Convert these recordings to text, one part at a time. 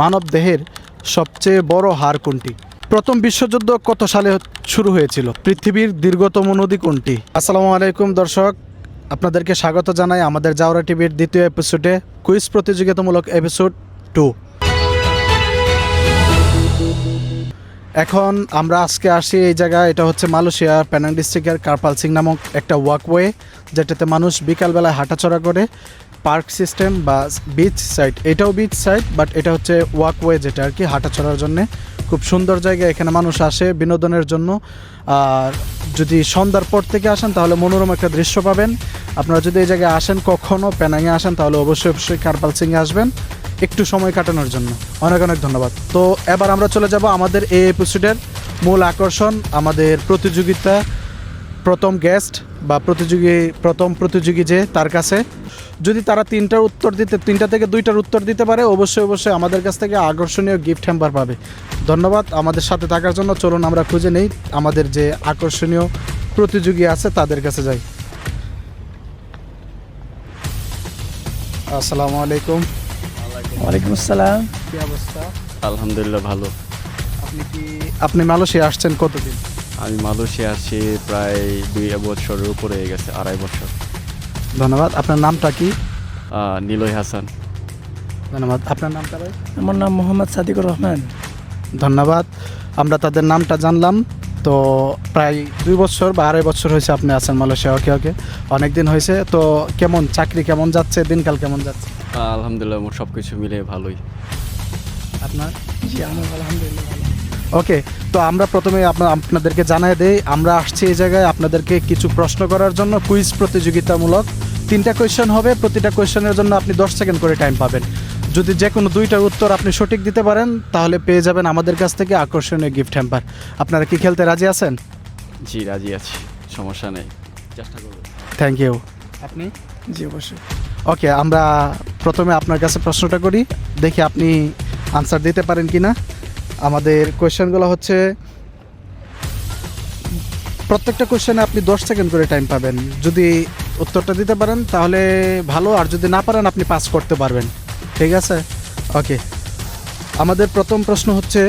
মানবদেহের সবচেয়ে বড় হাড় কোনটি? প্রথম বিশ্বযুদ্ধ কত সালে শুরু হয়েছিল? পৃথিবীর দীর্ঘতম নদী কোনটি? আসসালামু আলাইকুম দর্শক, আপনাদেরকে স্বাগত জানাই আমাদের জাওরা টিভির দ্বিতীয় এপিসোডে, কুইজ প্রতিযোগিতামূলক এপিসোড 2। এখন আমরা আজকে আসি এই জায়গায়, এটা হচ্ছে মালয়েশিয়ার পেনাং ডিস্ট্রিক্টের কারপালসিং নামক একটা ওয়াকওয়ে, যেটাতে মানুষ বিকালবেলায় হাঁটাচলা করে। পার্ক সিস্টেম বা বিচ সাইড, এটাও বিচ সাইড, বাট এটা হচ্ছে ওয়াকওয়ে, যেটা আর কি হাঁটাচলার জন্য খুব সুন্দর জায়গা। এখানে মানুষ আসে বিনোদনের জন্য। আর যদি সন্ধ্যার পর থেকে আসেন তাহলে মনোরম একটা দৃশ্য পাবেন। আপনারা যদি এই জায়গায় আসেন, কখনও পেনাংয়ে আসেন, তাহলে অবশ্যই কারপালসিংয়ে আসবেন একটু সময় কাটানোর জন্য। অনেক অনেক ধন্যবাদ। তো এবার আমরা চলে যাব আমাদের এই এপিসোডের মূল আকর্ষণ, আমাদের প্রতিযোগিতা প্রথম গেস্ট বা প্রথম প্রতিযোগী যে, তার কাছে। যদি তারা তিনটা থেকে দুইটার উত্তর দিতে পারে, অবশ্যই আমাদের কাছ থেকে আকর্ষণীয় গিফট হ্যাম্পার পাবে। ধন্যবাদ আমাদের সাথে থাকার জন্য। চলুন আমরা খুঁজে নেই আমাদের যে আকর্ষণীয় প্রতিযোগী আছে তাদের কাছে যাই। আসসালামু আলাইকুম। ওয়ালাইকুম আসসালাম। কি অবস্থা? আলহামদুলিল্লাহ ভালো। আপনি মালয়েশিয়া আসছেন কতদিন? আমি মালয়েশিয়া আসছি প্রায় 2 বছরের উপরে হয়ে গেছে, 2.5 বছর। ধন্যবাদ। আপনার নামটা কি? নিলয় হাসান। ধন্যবাদ। আপনার নামটা ভাই? আমার নাম মোহাম্মদ সাদিকুর রহমান। ধন্যবাদ। আমরা তাদের নামটা জানলাম। তো প্রায় 2 বছর বা 2.5 বছর হয়েছে আপনি আছেন মালয়েশিয়া। ওকে, অনেক দিন হয়েছে। তো কেমন চাকরি কেমন যাচ্ছে, দিনকাল কেমন যাচ্ছে? আলহামদুলিল্লাহ সব কিছু মিলে ভালোই। আপনার? জি, আমার আলহামদুলিল্লাহ ভালো। ওকে, তো আমরা প্রথমে আপনাদেরকে জানাই দেই, আমরা আসছি এই জায়গায় আপনাদেরকে কিছু প্রশ্ন করার জন্য। কুইজ প্রতিযোগিতামূলক 3টা কোয়েশ্চেন হবে। প্রতিটা কোয়েশ্চেনের জন্য আপনি 10 সেকেন্ড করে টাইম পাবেন। যদি যে কোনো 2টার উত্তর আপনি সঠিক দিতে পারেন, তাহলে পেয়ে যাবেন আমাদের কাছ থেকে আকর্ষণীয় গিফট হ্যাম্পার। আপনারা কি খেলতে রাজি আছেন? জি রাজি আছি, সমস্যা নেই, চেষ্টা করব। Thank you. আপনি? জি অবশ্যই। ওকে, আমরা প্রথমে আপনার কাছে প্রশ্নটা করি, দেখি আপনি আনসার দিতে পারেন কি না। আমাদের কোয়েশ্চেনগুলো হচ্ছে, প্রত্যেকটা কোয়েশ্চেনে আপনি 10 সেকেন্ড করে টাইম পাবেন। যদি উত্তরটা দিতে পারেন তাহলে ভালো, আর যদি না পারেন আপনি পাস করতে পারবেন। ঠিক আছে? ওকে, আমাদের প্রথম প্রশ্ন হচ্ছে,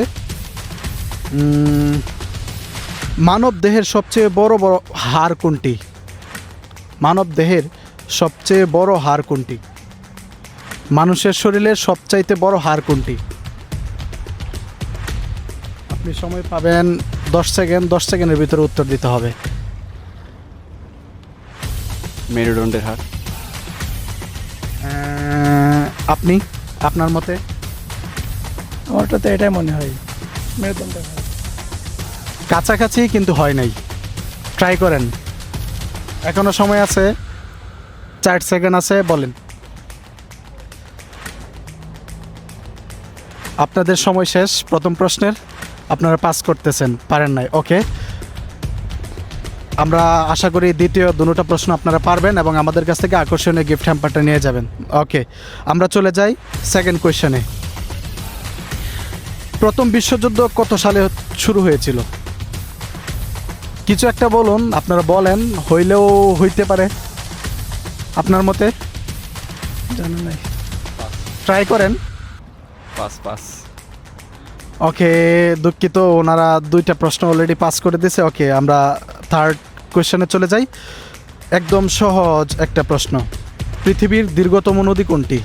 মানব দেহের সবচেয়ে বড় হাড় কোনটি? মানব দেহের সবচেয়ে বড় হাড় কোনটি? মানুষের শরীরের সবচাইতে বড় হাড় কোনটি? আপনি সময় পাবেন 10 সেকেন্ড। 10 সেকেন্ডের ভিতরে উত্তর দিতে হবে। মেরুদণ্ডের হার। আপনি, আপনার মতে? আমারটা তো এটাই মনে হয়, মেরুদণ্ড। কাছাকাছি, কিন্তু হয় নাই। ট্রাই করেন, এখনো সময় আছে, 4 সেকেন্ড আছে, বলেন। আপনাদের সময় শেষ প্রথম প্রশ্নের। আপনারা পাস করতেছেন, পারেন নাই। ওকে, আমরা আশা করি দ্বিতীয় দুটো প্রশ্ন আপনারা পারবেন এবং আমাদের কাছ থেকে আকর্ষণীয় গিফট হ্যাম্পারটা নিয়ে যাবেন। ওকে, আমরা চলে যাই সেকেন্ড কোয়েশ্চেনে। প্রথম বিশ্বযুদ্ধ কত সালে শুরু হয়েছিল? কিছু একটা বলুন, আপনারা বলেন, হইলেও হইতে পারে আপনার মতে। জানা নাই। ট্রাই করেন। পাস। ওকে, দুঃখিত, ওনারা 2টা প্রশ্ন অলরেডি পাস করে দিয়েছে। ওকে, আমরা থার্ড কোয়েশ্চেনে চলে যাই। একদম সহজ একটা প্রশ্ন, পৃথিবীর দীর্ঘতম নদী কোনটি?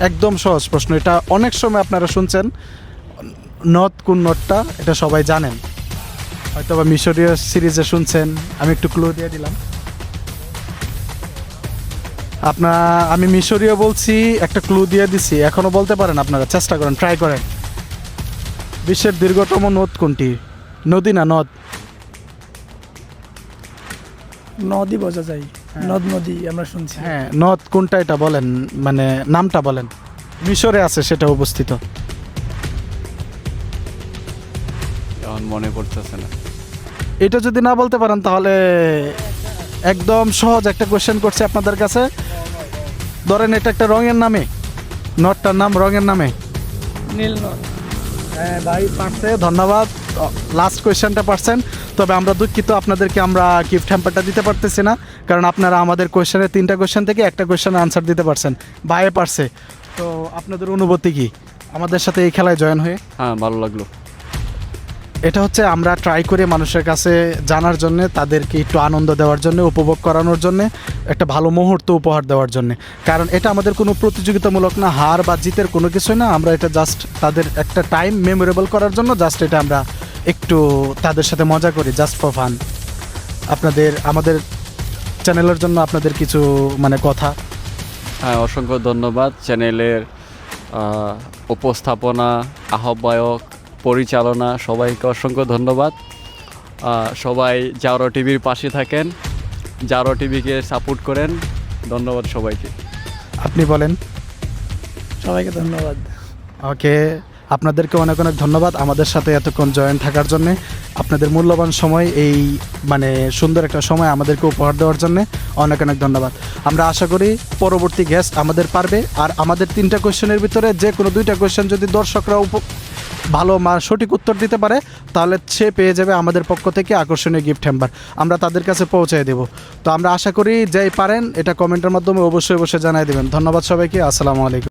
একদম সহজ প্রশ্ন, এটা অনেক সময় আপনারা শুনছেন। নদ, কোন নদটা, এটা সবাই জানেন, হয়তো বা মিশরীয় সিরিজে শুনছেন। আমি একটু ক্লু দিয়ে দিলাম আমি মিশরীয় বলছি, একটা ক্লু দিয়ে দিছি, এখনো বলতে পারেন আপনারা, চেষ্টা করেন, ট্রাই করেন। বিশ্বের দীর্ঘতম নদ কোনটি? নদী না নদ? নদী বোঝা যায়, নদ নদী আমরা শুনছি। হ্যাঁ, নদ কোনটা এটা বলেন, মানে নামটা বলেন। মিশরে আছে সেটা অবস্থিত। এখন মনে পড়তেছে না। এটা যদি না বলতে পারেন তাহলে একদম সহজ একটা কোশ্চেন করছি আপনাদের কাছে। ধরেন এটা একটা রঙের নামে, নদটার নাম রঙের নামে। নীল নদ। হ্যাঁ ভাই, পারছে, ধন্যবাদ। লাস্ট কোয়েশ্চেনটা পারছেন। তবে আমরা দুঃখিত, আপনাদেরকে আমরা গিফট হ্যাম্পারটা দিতে পারতেছি না, কারণ আপনারা আমাদের কোয়েশ্চেনের 3টা কোয়েশ্চেন থেকে একটা কোয়েশ্চেনের আনসার দিতে পারছেন। ভাইয়ে পারছে। তো আপনাদের অনুভূতি কি? আমাদের সাথে এই খেলায় জয়েন হয়ে। হ্যাঁ, ভালো লাগলো। এটা হচ্ছে আমরা ট্রাই করে মানুষের কাছে জানার জন্য, তাদেরকে একটু আনন্দ দেওয়ার জন্য, উপভোগ করানোর জন্য, একটা ভালো মুহূর্ত উপহার দেওয়ার জন্য। কারণ এটা আমাদের কোনো প্রতিযোগিতামূলক না, হার বা জিতের কোনো কিছুই না। আমরা এটা জাস্ট তাদের একটা টাইম মেমোরেবল করার জন্য জাস্ট এটা আমরা একটু তাদের সাথে মজা করি, জাস্ট ফর ফান। আমাদের চ্যানেলের জন্য আপনাদের কিছু মানে কথা। হ্যাঁ, অসংখ্য ধন্যবাদ চ্যানেলের উপস্থাপনা, আহ্বায়ক, পরিচালনা সবাইকে অসংখ্য ধন্যবাদ। সবাই জারো টিভির পাশে থাকেন, জারো টিভিকে সাপোর্ট করেন। ধন্যবাদ সবাইকে। আপনি বলেন। সবাইকে ধন্যবাদ। ওকে, আপনাদেরকে অনেক অনেক ধন্যবাদ আমাদের সাথে এতক্ষণ জয়েন থাকার জন্য। আপনাদের মূল্যবান সময়, এই মানে সুন্দর একটা সময় আমাদেরকে উপহার দেওয়ার জন্য অনেক অনেক ধন্যবাদ। আমরা আশা করি পরবর্তী গেস্ট আমাদের পারবে। আর আমাদের 3টা কোয়েশ্চেনের ভিতরে যে কোনো 2টা কোয়েশ্চেন যদি দর্শকরা ভালো সঠিক উত্তর দিতে পারে, তাহলে সে পেয়ে যাবে আমাদের পক্ষ থেকে আকর্ষণীয় গিফট হ্যাম্পার। আমরা তাদের কাছে পৌঁছে দেব। তো আমরা আশা করি যেই পারেন এটা কমেন্টের মাধ্যমে অবশ্যই জানিয়ে দেবেন। ধন্যবাদ সবাইকে। আসসালামু আলাইকুম।